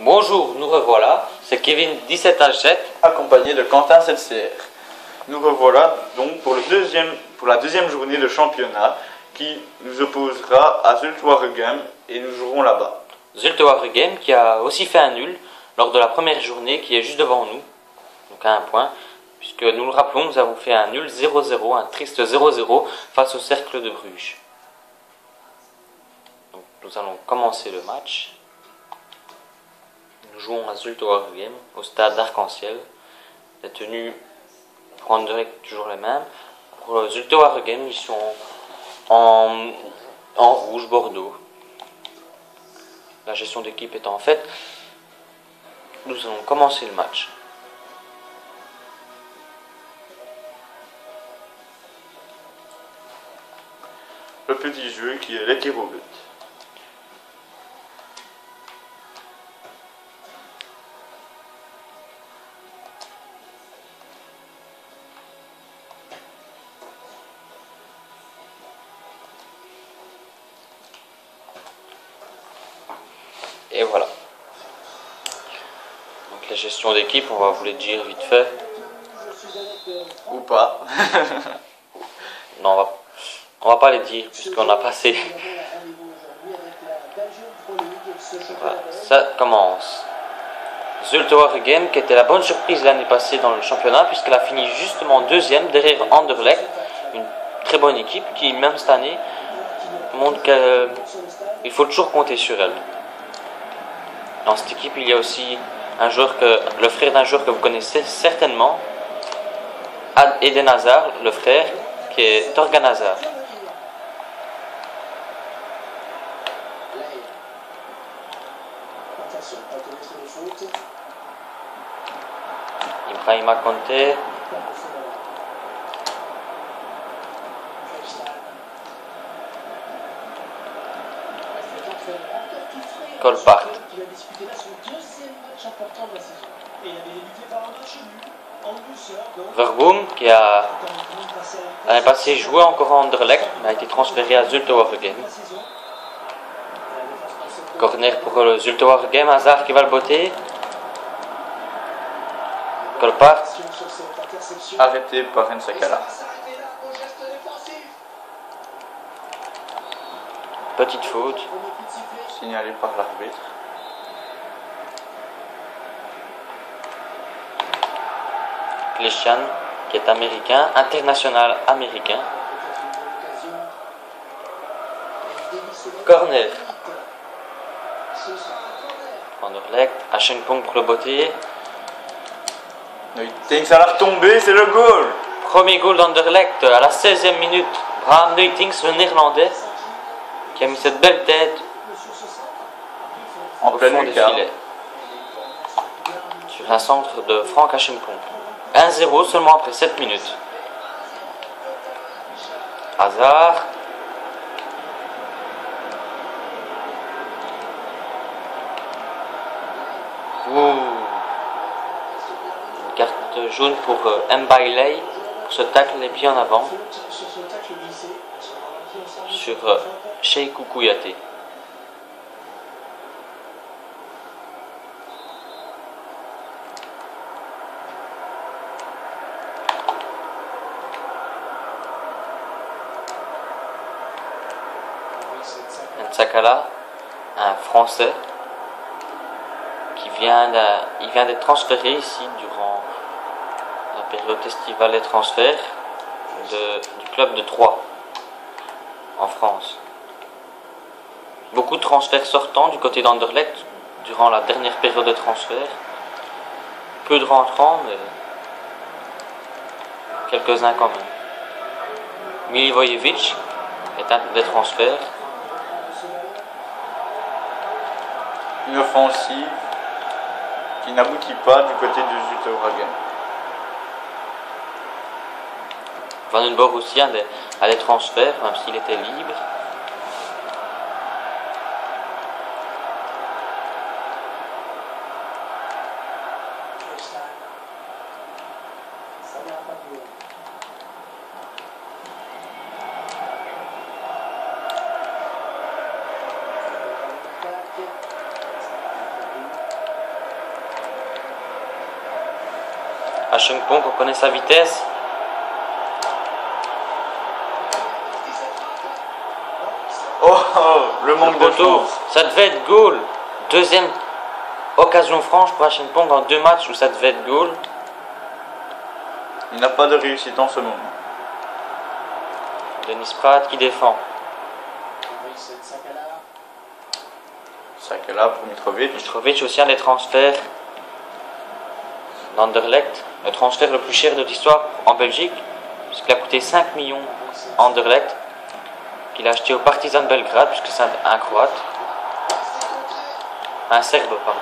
Bonjour, nous revoilà, c'est Kevin 17H7 accompagné de Quentin 7CR. Nous revoilà donc pour la deuxième journée de championnat qui nous opposera à Zulte Waregem et nous jouerons là-bas. Zulte Waregem qui a aussi fait un nul lors de la première journée qui est juste devant nous, donc à un point, puisque nous le rappelons, nous avons fait un nul 0-0, un triste 0-0 face au Cercle de Bruges. Donc nous allons commencer le match. Nous jouons à Zulte Waregem au stade d'Arc-en-Ciel. Les tenues pour Anderlecht toujours les mêmes. Pour Zulte Waregem, ils sont en rouge bordeaux. La gestion d'équipe étant faite, nous allons commencer le match. Le petit jeu qui est les tirs au but. Et voilà. Donc la gestion d'équipe, on va vous les dire vite fait. Ou pas. Non, on va pas les dire puisqu'on a passé. Voilà, ça commence. Zulte Waregem qui était la bonne surprise l'année passée dans le championnat puisqu'elle a fini justement deuxième derrière Anderlecht, une très bonne équipe qui même cette année montre qu'il faut toujours compter sur elle. Dans cette équipe, il y a aussi le frère d'un joueur que vous connaissez certainement, Eden Hazard, le frère, qui est Torgan Hazard. Ibrahima Konté. Kolpart. Verboom qui a l'année passée joué encore à Anderlecht mais a été transféré à Zulte Waregem. Corner pour le Zulte Waregem, Hazard qui va le botter. Kolpart. Arrêté par Nsakala. Petite faute. Signalé par l'arbitre. Kleshan qui est américain, international américain. Corner. Anderlecht, Aschenpong pour le botter. Neutings à la retombée, c'est le goal. Premier goal d'Anderlecht à la 16e minute. Bram Neutings, le néerlandais, qui a mis cette belle tête En au pleine fond des lucarne. filets. Sur un centre de Franck Aschenpong. 1-0 seulement après 7 minutes. Hazard. Une carte jaune pour Mbailey pour ce tacle les pieds en avant sur Cheikhou Kouyaté. Nsakala, un Français qui vient d'être transféré ici durant la période estivale des transferts du club de Troyes en France. Beaucoup de transferts sortants du côté d'Anderlecht durant la dernière période de transfert. Peu de rentrants, mais quelques-uns quand même. Milivojevic est un des transferts. Une offensive qui n'aboutit pas du côté de Zulte Waregem. Vandenborg aussi a des transferts, même s'il était libre. Achimpong, on connaît sa vitesse. Oh, le manque de chance. Ça devait être goal. Deuxième occasion franche pour Achimpong en 2 matchs où ça devait être goal. Il n'a pas de réussite en ce moment. Denis Pratt qui défend. Sakala pour Mitrovic. Mitrovic aussi a des transferts d'Anderlecht. Le transfert le plus cher de l'histoire en Belgique, puisqu'il a coûté 5 millions à Anderlecht, qu'il a acheté au Partizan Belgrade, puisque c'est un Croate. Un Serbe, pardon.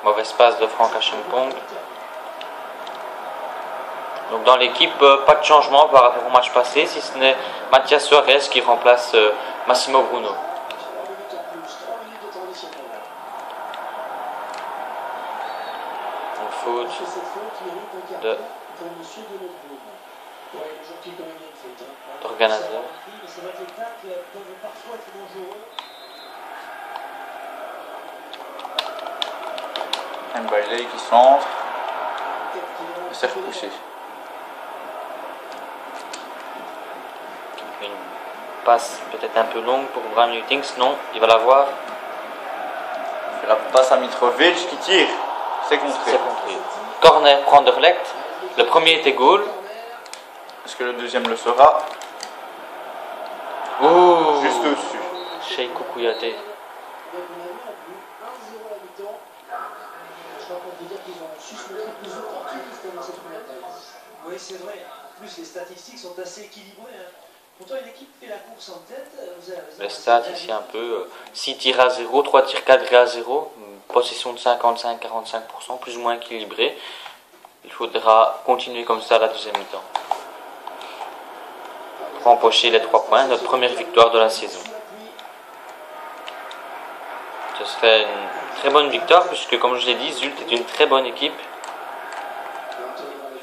Mauvaise passe de Franck Achimpong. Donc dans l'équipe, pas de changement par rapport au match passé, si ce n'est Mathias Suarez qui remplace Massimo Bruno. Une faute de d'Organisateur. Mbaye qui centre. C'est repoussé. Une passe peut-être un peu longue pour Bram Nutings. Non, il va l'avoir. Il fait la passe à Mitrovic qui tire. C'est contré. C'est contré. Corner pour Anderlecht. Le premier était goal. Est-ce que le deuxième le sera? Ouh, juste au-dessus. Cheikhou Kouyaté. Oui, c'est vrai. En plus, les statistiques sont assez équilibrées. Pourtant, une équipe fait la course en tête. Les stats ici un peu 6 tirs à 0, 3 tirs cadrés à 0, possession de 55-45%, plus ou moins équilibré. Il faudra continuer comme ça à la deuxième mi-temps. Pour empocher les 3 points, notre première victoire de la saison. Ce serait une très bonne victoire puisque, comme je l'ai dit, Zult est une très bonne équipe.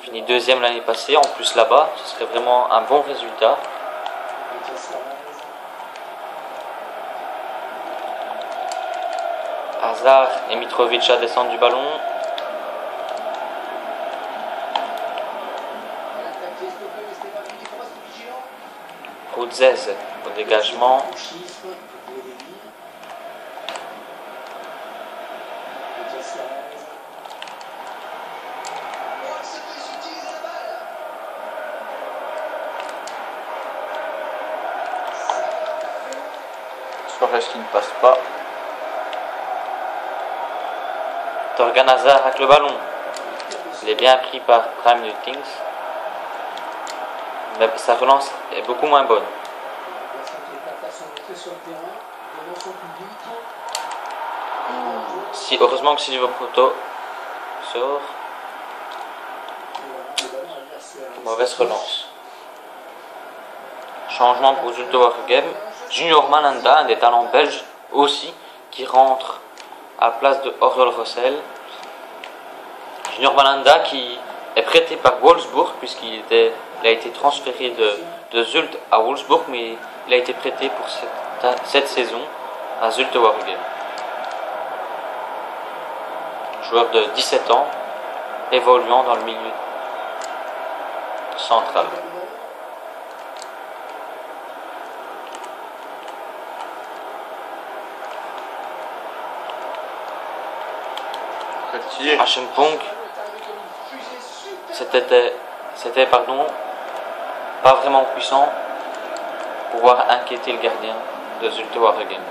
Fini deuxième l'année passée, en plus là-bas, ce serait vraiment un bon résultat. Hazard et Mitrovic à descendre du ballon. Rudzez au dégagement. Suarez qui ne passe pas. Torgan Hazard avec le ballon. Il est bien pris par Bram Nutings. Mais sa relance est beaucoup moins bonne. Si, heureusement que Silvio Proto sort. Mauvaise relance. Changement pour Zulte Waregem. Junior Malanda, un des talents belges aussi, qui rentre à la place de Oriol Rossel. Junior Malanda qui est prêté par Wolfsburg puisqu'il a été transféré de Zulte à Wolfsburg, mais il a été prêté pour cette saison à Zulte Waregem. Joueur de 17 ans, évoluant dans le milieu central. Achimpong, c'était pas vraiment puissant pour pouvoir inquiéter le gardien de Zulte Waregem.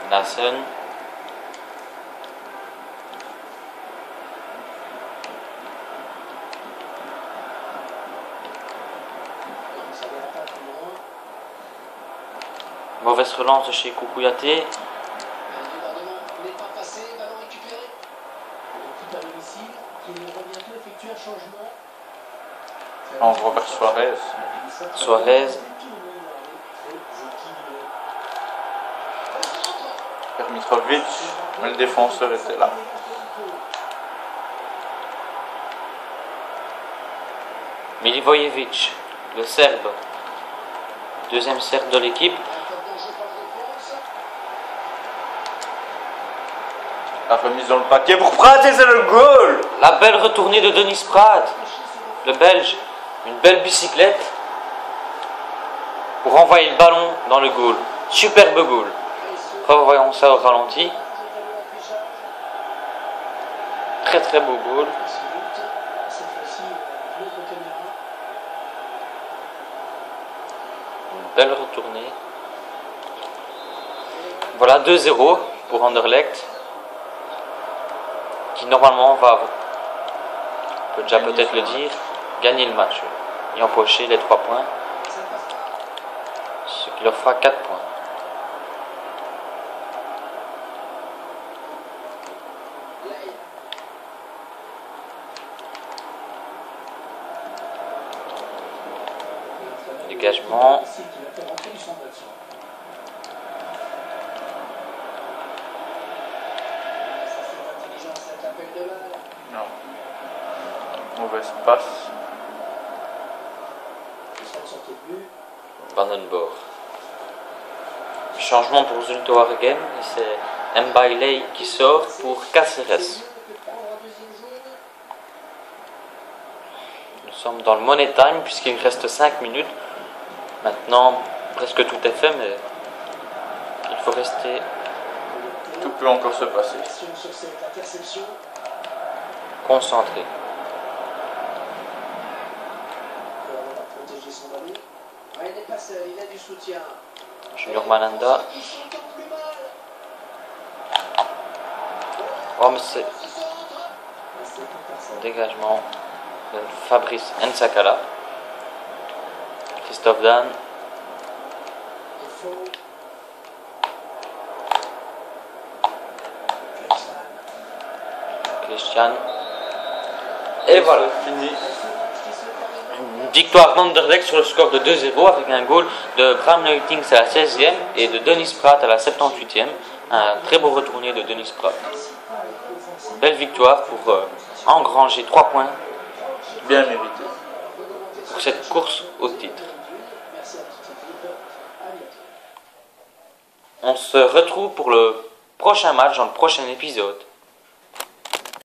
Nassen. Mauvaise relance de Cheikhou Kouyaté. On voit vers Suarez. Suarez. Vers Mitrovic, mais le défenseur était là. Milivojevic, le Serbe, deuxième Serbe de l'équipe. La remise dans le paquet pour Prat et c'est le goal. La belle retournée de Denis Prat, le Belge. Une belle bicyclette pour envoyer le ballon dans le goal. Superbe goal. Revoyons ça au ralenti. Très très beau goal. Une belle retournée. Voilà 2-0 pour Anderlecht, qui normalement va, on peut déjà peut-être le dire, gagner le match et empocher les 3 points, ce qui leur fera 4 points. Dégagement. Non. Mauvaise passe. Vandenborg. Changement pour Zulte Waregem, et c'est Mbailey qui sort pour Cáceres. Nous sommes dans le money time puisqu'il reste 5 minutes. Maintenant, presque tout est fait, mais il faut rester. Tout peut encore se passer. Concentré. Junior Malanda. Oh, mais c'est dégagement de Fabrice Nsakala. Christophe Dan. Christian. Et voilà. Fini. Une victoire d'Anderlecht sur le score de 2-0 avec un goal de Bram Leutings à la 16e et de Denis Prat à la 78e. Un très beau retourné de Denis Prat. Belle victoire pour engranger 3 points. Bien mérité. Pour cette course au titre. On se retrouve pour le prochain match dans le prochain épisode.